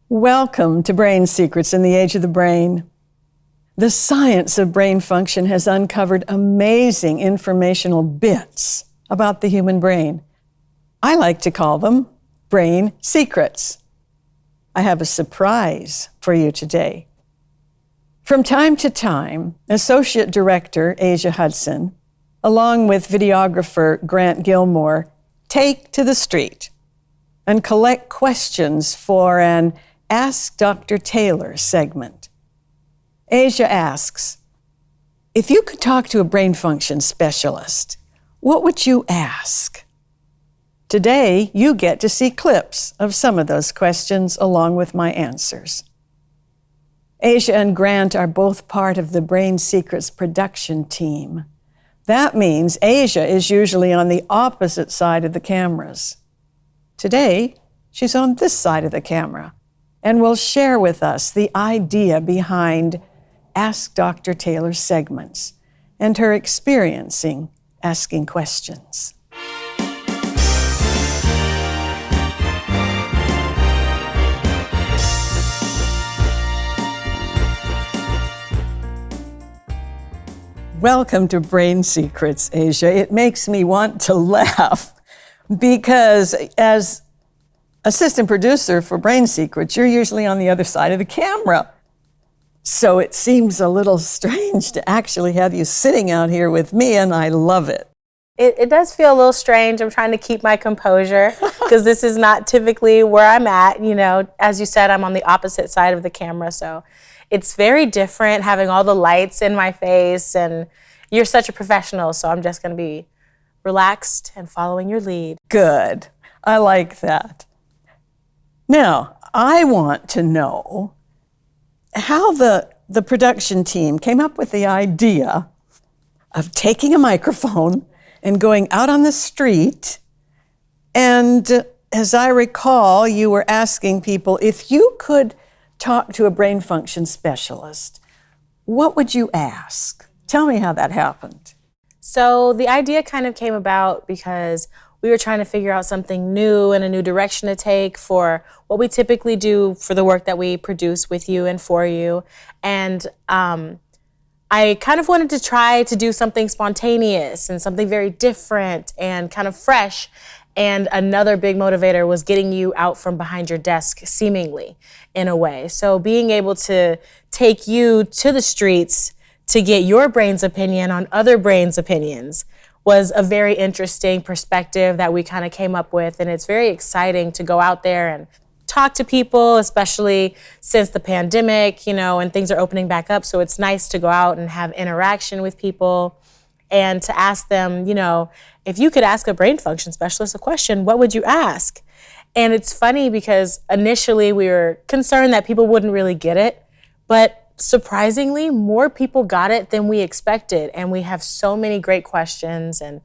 Welcome to Brain Secrets in the Age of the Brain. The science of brain function has uncovered amazing informational bits about the human brain. I like to call them brain secrets. I have a surprise for you today. From time to time, Associate Director Aja Hudson, along with videographer Grant Gilmore, take to the street and collect questions for an Ask Dr. Taylor segment. Aja asks, if you could talk to a brain function specialist, what would you ask? Today, you get to see clips of some of those questions along with my answers. Aja and Grant are both part of the Brain Secrets production team. That means Aja is usually on the opposite side of the cameras. Today, she's on this side of the camera and will share with us the idea behind Ask Dr. Taylor segments and her experiencing asking questions. Welcome to Brain Secrets, Aja. It makes me want to laugh because as assistant producer for Brain Secrets, you're usually on the other side of the camera. So it seems a little strange to actually have you sitting out here with me, and I love it. It does feel a little strange. I'm trying to keep my composure because this is not typically where I'm at. You know, as you said, I'm on the opposite side of the camera, so it's very different having all the lights in my face, and you're such a professional, so I'm just going to be relaxed and following your lead. Good. I like that. Now, I want to know how the production team came up with the idea of taking a microphone and going out on the street. And as I recall, you were asking people, if you could talk to a brain function specialist, what would you ask? Tell me how that happened. So the idea kind of came about because we were trying to figure out something new and a new direction to take for what we typically do for the work that we produce with you and for you. And I kind of wanted to try to do something spontaneous and something very different and kind of fresh. And another big motivator was getting you out from behind your desk, seemingly, in a way. So being able to take you to the streets to get your brain's opinion on other brains' opinions was a very interesting perspective that we kind of came up with. And it's very exciting to go out there and talk to people, especially since the pandemic, you know, and things are opening back up. So it's nice to go out and have interaction with people and to ask them, you know, if you could ask a brain function specialist a question, what would you ask? And it's funny because initially we were concerned that people wouldn't really get it, but surprisingly, more people got it than we expected. And we have so many great questions. And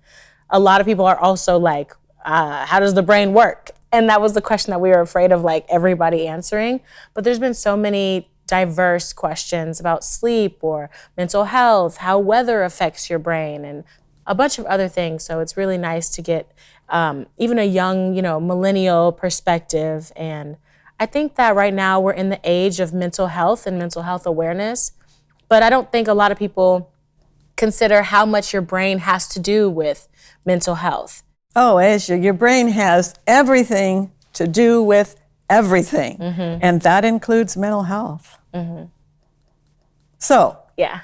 a lot of people are also like, how does the brain work? And that was the question that we were afraid of, like, everybody answering. But there's been so many diverse questions about sleep or mental health, how weather affects your brain, and a bunch of other things. So it's really nice to get even a young, millennial perspective. And I think that right now we're in the age of mental health and mental health awareness, but I don't think a lot of people consider how much your brain has to do with mental health. Oh, Aja, your brain has everything to do with everything, and that includes mental health. So, Yeah.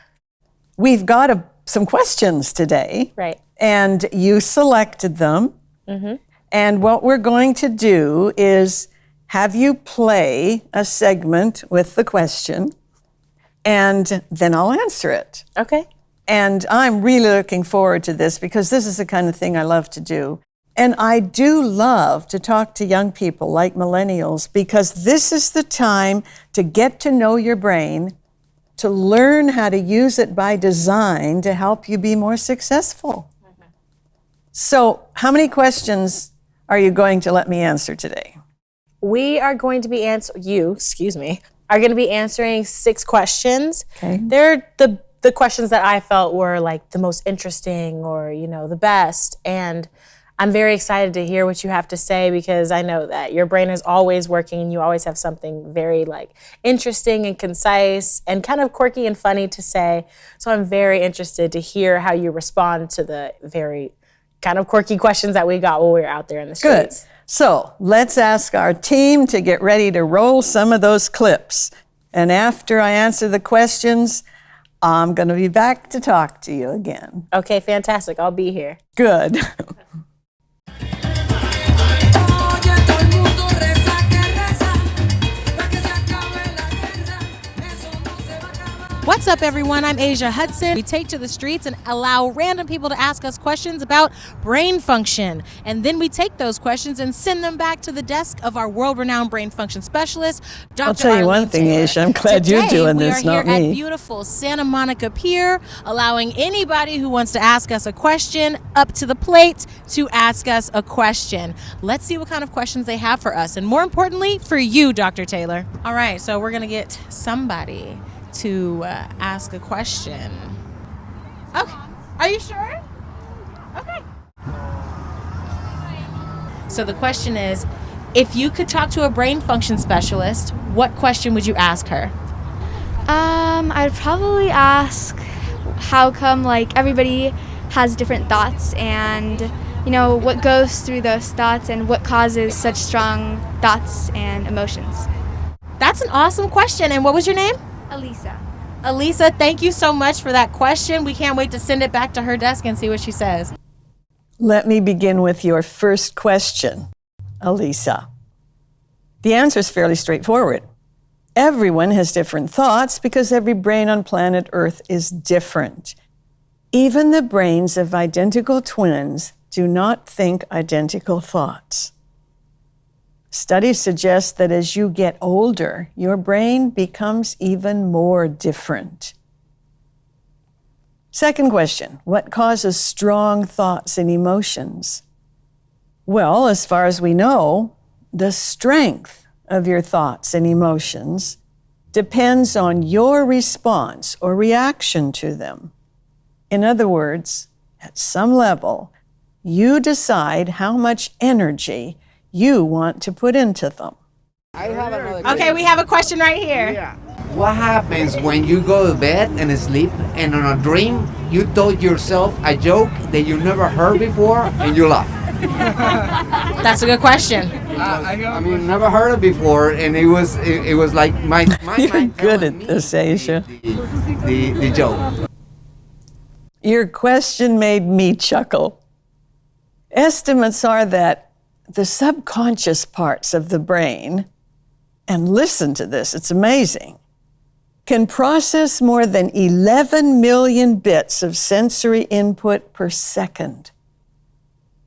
we've got some questions today, Right. and you selected them, and what we're going to do is have you play a segment with the question, and then I'll answer it. Okay. And I'm really looking forward to this because this is the kind of thing I love to do. And I do love to talk to young people like millennials because this is the time to get to know your brain, to learn how to use it by design to help you be more successful. So how many questions are you going to let me answer today? We are going to be are going to be answering 6 questions. Okay. They're the questions that I felt were like the most interesting or, the best. And I'm very excited to hear what you have to say, because I know that your brain is always working and you always have something very like interesting and concise and kind of quirky and funny to say. So I'm very interested to hear how you respond to the very kind of quirky questions that we got while we were out there in the streets. Good. So let's ask our team to get ready to roll some of those clips. And after I answer the questions, I'm going to be back to talk to you again. Okay, fantastic. I'll be here. Good. What's up, everyone? I'm Aja Hudson. We take to the streets and allow random people to ask us questions about brain function. And then we take those questions and send them back to the desk of our world-renowned brain function specialist, Dr. I'll tell you Arlene one thing, Taylor. Aja. I'm glad you're doing this, not we are here me. at beautiful Santa Monica Pier, allowing anybody who wants to ask us a question up to the plate to ask us a question. Let's see what kind of questions they have for us, and more importantly, for you, Dr. Taylor. All right, so we're going to get somebody to ask a question. Okay, are you sure? Okay. So the question is, if you could talk to a brain function specialist, what question would you ask her? I'd probably ask how come like everybody has different thoughts, and you know what goes through those thoughts and what causes such strong thoughts and emotions. That's an awesome question. And what was your name? Elisa, thank you so much for that question. We can't wait to send it back to her desk and see what she says. Let me begin with your first question, Elisa. The answer is fairly straightforward. Everyone has different thoughts because every brain on planet Earth is different. Even the brains of identical twins do not think identical thoughts. Studies suggest that as you get older, your brain becomes even more different. Second question, what causes strong thoughts and emotions? Well, as far as we know, the strength of your thoughts and emotions depends on your response or reaction to them. In other words, at some level, you decide how much energy you want to put into them. Okay, we have a question right here. Yeah. What happens when you go to bed and sleep, and on a dream you told yourself a joke that you never heard before and you laugh? That's a good question. I mean, never heard it before, and it was like my You're mind good telling at me this, Aja. the joke. Your question made me chuckle. Estimates are that the subconscious parts of the brain, and listen to this, it's amazing, can process more than 11 million bits of sensory input per second.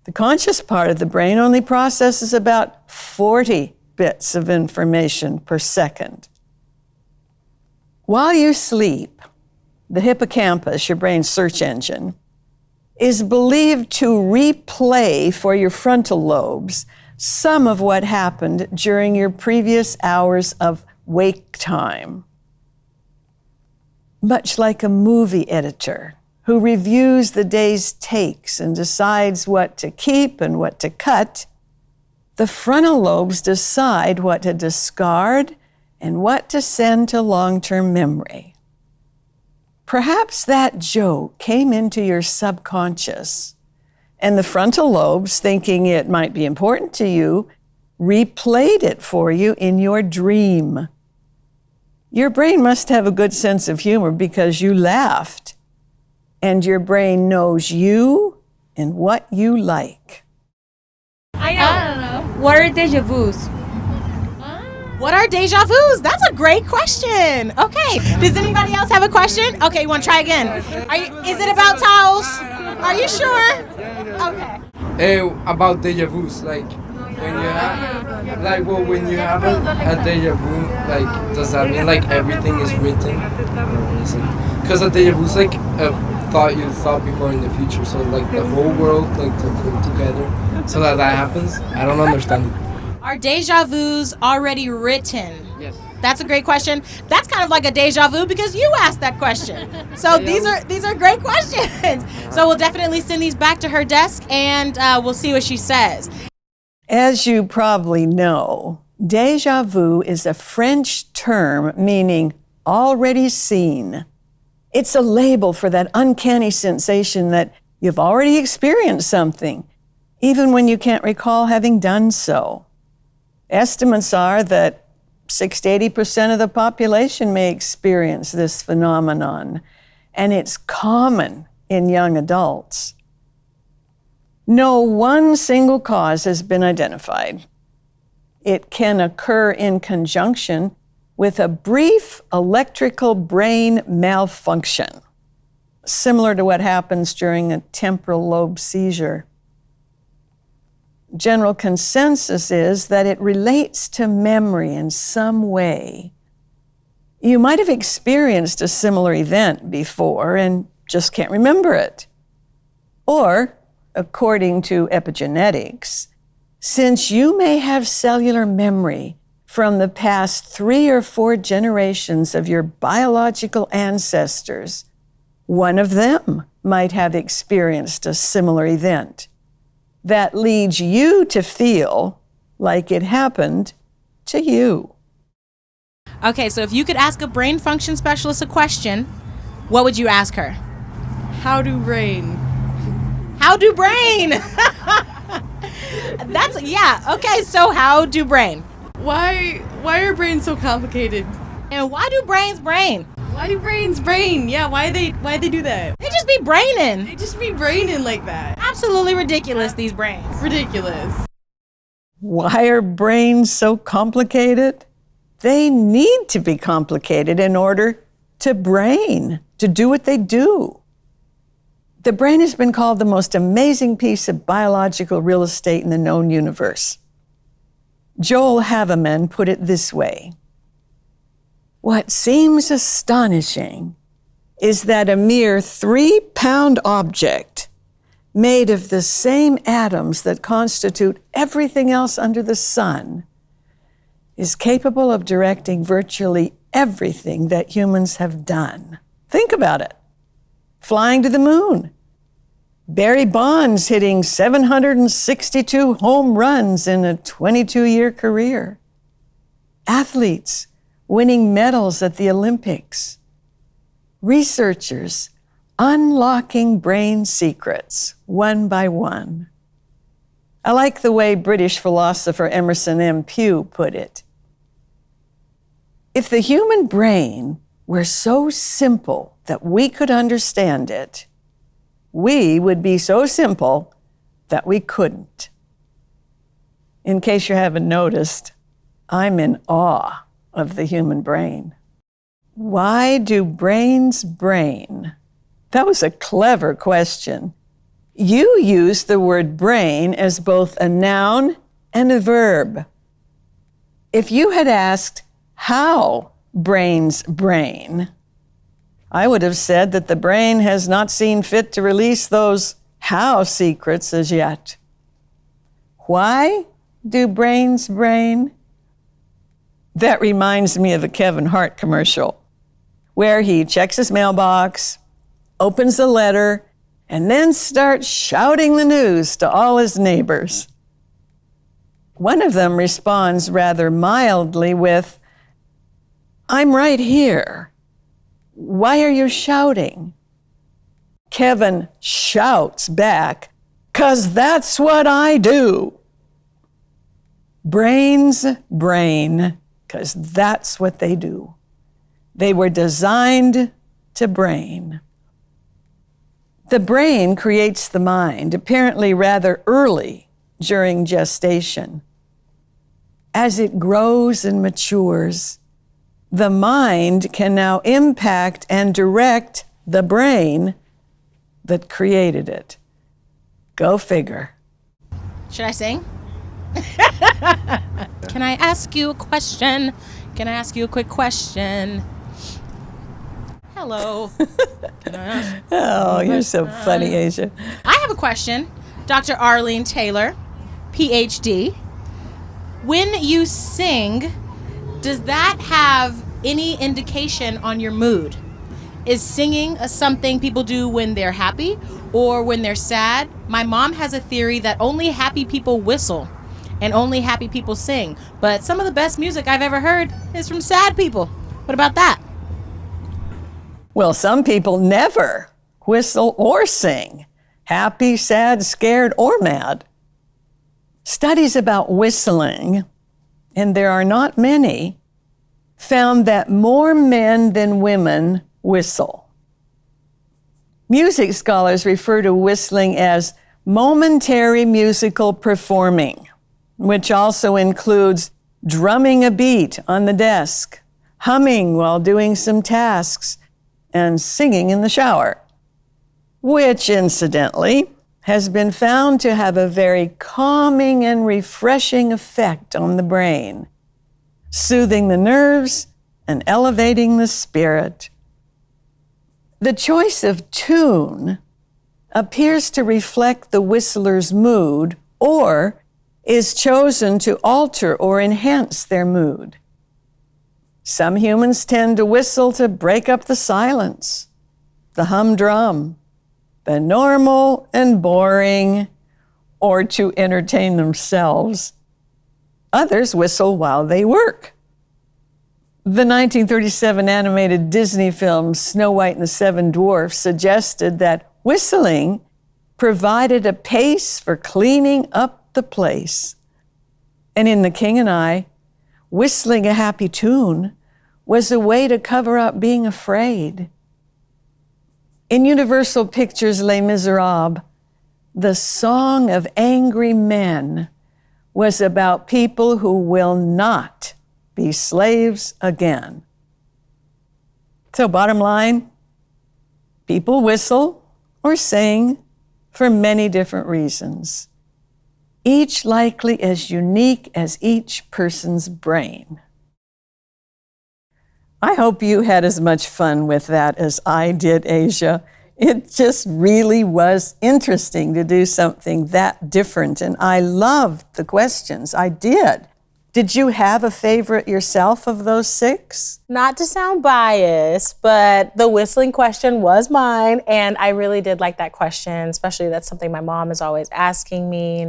The conscious part of the brain only processes about 40 bits of information per second. While you sleep, the hippocampus, your brain's search engine, is believed to replay for your frontal lobes some of what happened during your previous hours of wake time. Much like a movie editor who reviews the day's takes and decides what to keep and what to cut, the frontal lobes decide what to discard and what to send to long-term memory. Perhaps that joke came into your subconscious, and the frontal lobes, thinking it might be important to you, replayed it for you in your dream. Your brain must have a good sense of humor because you laughed, and your brain knows you and what you like. I don't know. What are deja vus? What are deja vus? That's a great question. Okay. Does anybody else have a question? Okay, you want to try again? Is it about towels? Are you sure? Okay. About deja vus, like when you have, when you have a deja vu, like does that mean like everything is written? Because a deja vu is like a thought you thought before in the future, so like the whole world like to put together so that happens. I don't understand it. Are deja vus already written? Yes. That's a great question. That's kind of like a deja vu because you asked that question. So these are great questions. So we'll definitely send these back to her desk and we'll see what she says. As you probably know, deja vu is a French term meaning already seen. It's a label for that uncanny sensation that you've already experienced something, even when you can't recall having done so. Estimates are that 60 to 80% of the population may experience this phenomenon, and it's common in young adults. No one single cause has been identified. It can occur in conjunction with a brief electrical brain malfunction, similar to what happens during a temporal lobe seizure. General consensus is that it relates to memory in some way. You might have experienced a similar event before and just can't remember it. Or, according to epigenetics, since you may have cellular memory from the past 3 or 4 generations of your biological ancestors, one of them might have experienced a similar event. That leads you to feel like it happened to you. Okay, so if you could ask a brain function specialist a question, what would you ask her? How do brain? How do brain? Okay, so how do brain? Why are brains so complicated? And why do brains brain? Why do brains brain? Yeah, why they do that? They just be braining. They just be braining like that. Absolutely ridiculous, these brains. Ridiculous. Why are brains so complicated? They need to be complicated in order to brain, to do what they do. The brain has been called the most amazing piece of biological real estate in the known universe. Joel Havemann put it this way: what seems astonishing is that a mere 3-pound object made of the same atoms that constitute everything else under the sun is capable of directing virtually everything that humans have done. Think about it. Flying to the moon. Barry Bonds hitting 762 home runs in a 22-year career. Athletes winning medals at the Olympics. Researchers unlocking brain secrets one by one. I like the way British philosopher Emerson M. Pugh put it. If the human brain were so simple that we could understand it, we would be so simple that we couldn't. In case you haven't noticed, I'm in awe of the human brain. Why do brains brain? That was a clever question. You used the word brain as both a noun and a verb. If you had asked how brains brain, I would have said that the brain has not seen fit to release those how secrets as yet. Why do brains brain? That reminds me of a Kevin Hart commercial where he checks his mailbox, opens the letter, and then starts shouting the news to all his neighbors. One of them responds rather mildly with, "I'm right here. Why are you shouting?" Kevin shouts back, "'Cause that's what I do." Brains brain, 'cause that's what they do. They were designed to brain. The brain creates the mind, apparently rather early during gestation. As it grows and matures, the mind can now impact and direct the brain that created it. Go figure. Should I sing? Can I ask you a question? Can I ask you a quick question? Hello. Can I ask Oh, you're so funny, Aja. I have a question. Dr. Arlene Taylor, PhD. When you sing, does that have any indication on your mood? Is singing something people do when they're happy or when they're sad? My mom has a theory that only happy people whistle and only happy people sing. But some of the best music I've ever heard is from sad people. What about that? Well, some people never whistle or sing, happy, sad, scared, or mad. Studies about whistling, and there are not many, found that more men than women whistle. Music scholars refer to whistling as momentary musical performing, which also includes drumming a beat on the desk, humming while doing some tasks, and singing in the shower, which incidentally has been found to have a very calming and refreshing effect on the brain, soothing the nerves and elevating the spirit. The choice of tune appears to reflect the whistler's mood or is chosen to alter or enhance their mood. Some humans tend to whistle to break up the silence, the humdrum, the normal and boring, or to entertain themselves. Others whistle while they work. The 1937 animated Disney film Snow White and the Seven Dwarfs suggested that whistling provided a pace for cleaning up the place. And in The King and I, whistling a happy tune was a way to cover up being afraid. In Universal Pictures' Les Miserables, the song of angry men was about people who will not be slaves again. So bottom line, people whistle or sing for many different reasons, each likely as unique as each person's brain. I hope you had as much fun with that as I did, Aja. It just really was interesting to do something that different, and I loved the questions. I did. Did you have a favorite yourself of those 6? Not to sound biased, but the whistling question was mine, and I really did like that question, especially that's something my mom is always asking me,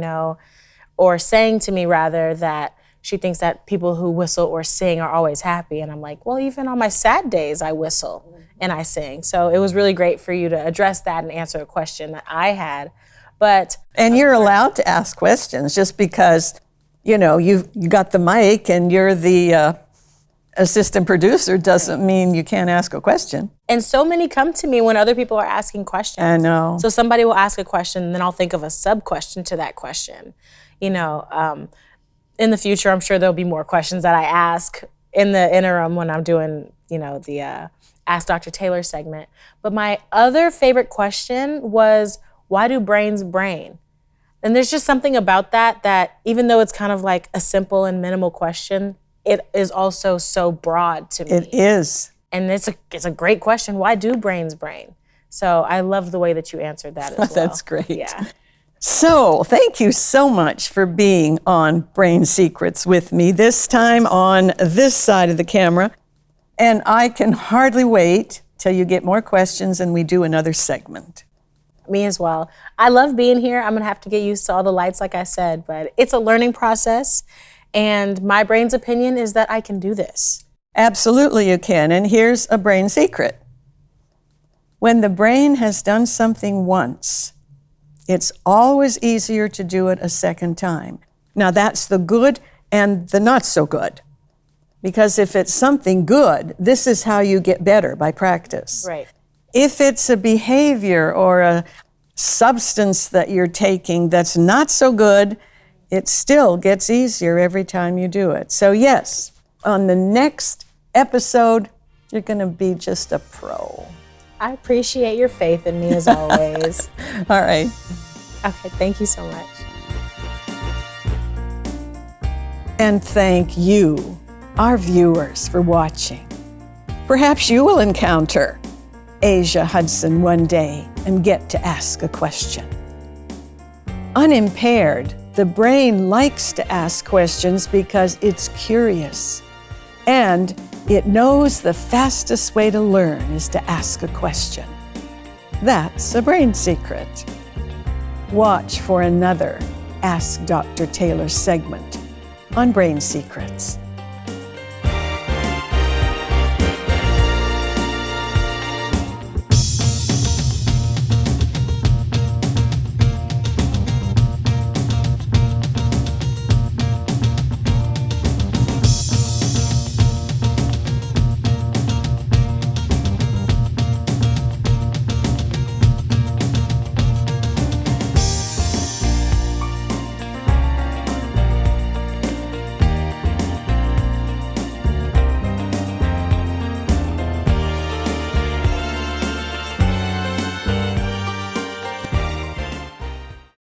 or saying to me rather, that she thinks that people who whistle or sing are always happy. And I'm like, well, even on my sad days, I whistle and I sing. So it was really great for you to address that and answer a question that I had. And you're allowed to ask questions just because, you got the mic and you're the assistant producer doesn't mean you can't ask a question. And so many come to me when other people are asking questions. I know. So somebody will ask a question and then I'll think of a sub-question to that question. In the future, I'm sure there'll be more questions that I ask in the interim when I'm doing, the Ask Dr. Taylor segment. But my other favorite question was, why do brains brain? And there's just something about that even though it's kind of like a simple and minimal question, it is also so broad to me. It is. And it's a great question. Why do brains brain? So I love the way that you answered that as well. That's great. Yeah. So thank you so much for being on Brain Secrets with me, this time on this side of the camera. And I can hardly wait till you get more questions and we do another segment. Me as well. I love being here. I'm gonna have to get used to all the lights, like I said, but it's a learning process. And my brain's opinion is that I can do this. Absolutely you can. And here's a brain secret. When the brain has done something once, it's always easier to do it a second time. Now that's the good and the not so good. Because if it's something good, this is how you get better, by practice. Right. If it's a behavior or a substance that you're taking that's not so good, it still gets easier every time you do it. So yes, on the next episode, you're gonna be just a pro. I appreciate your faith in me as always. All right. Okay, thank you so much. And thank you, our viewers, for watching. Perhaps you will encounter Aja Hudson one day and get to ask a question. Unimpaired, The brain likes to ask questions because it's curious, and it knows the fastest way to learn is to ask a question. That's a brain secret. Watch for another Ask Dr. Taylor segment on Brain Secrets.